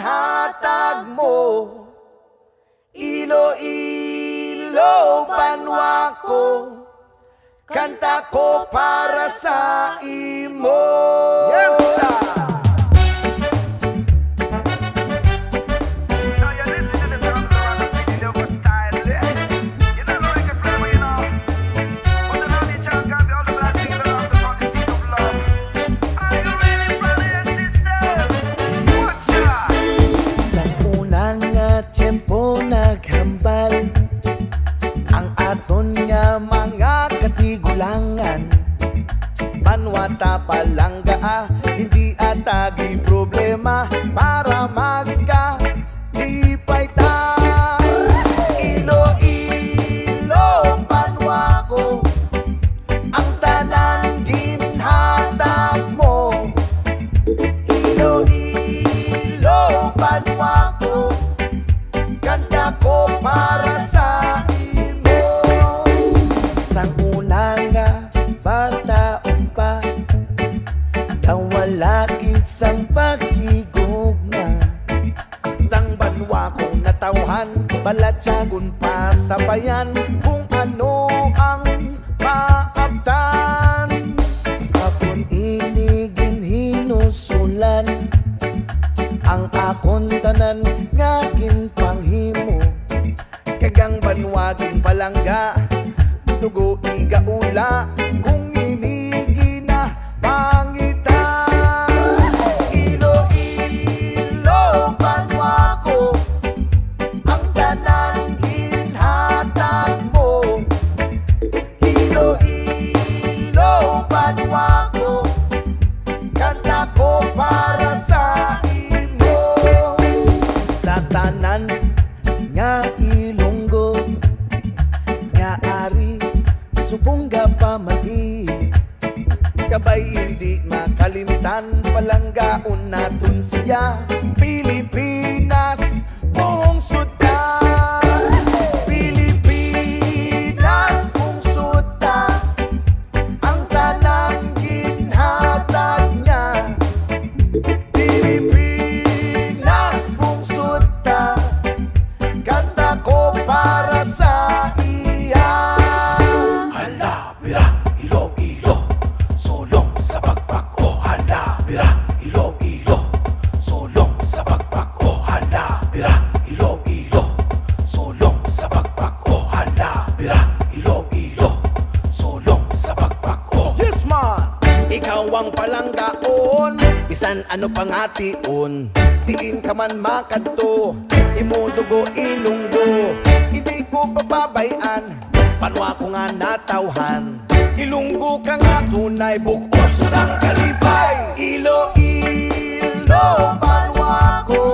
ginhatag mo. Iloilo, banwa ko, kanta ko para sa imo. Yes, sir! Banwata palangga, hindi atagi problema para magka-lipay ta. Iloilo, banwa ko, ang tanan ginhatag mo. Iloilo, banwa ko, kanta ko para sa imo. Sang una nga bata pa, dawalakit sang paghigugma. Sang banwa kong natawhan, balatyagon pa sa bayan, kung ano ang maabtan. Akon iligin hinusulan, ang akon tanan nga ginpanghimo. Kagang banwaging palangga, dugo igaula, kung inigi na pangita. Iloilo, banwa ko, ang tanan ginhatag mo. Iloilo, banwa ko, kanta ko para sa imo. Sa tanan nga Ilonggo, nga ari subongga pamati, kabay hindi makalimtan, palanggaon naton siya. Pilipinas, buong suta. Pilipinas, buong suta, ang tanang ginhatag niya. Pilipinas, buong suta, kanta ko para sa iya. Ikaw ang palanggaon, bisan ano pangation, diin ka man makadto, imo dugo Ilonggo, hindi ko pababayan, banwa ko nga natawhan. Ilonggo ka nga tunay, bukos ang kalipay. Iloilo, banwa ko,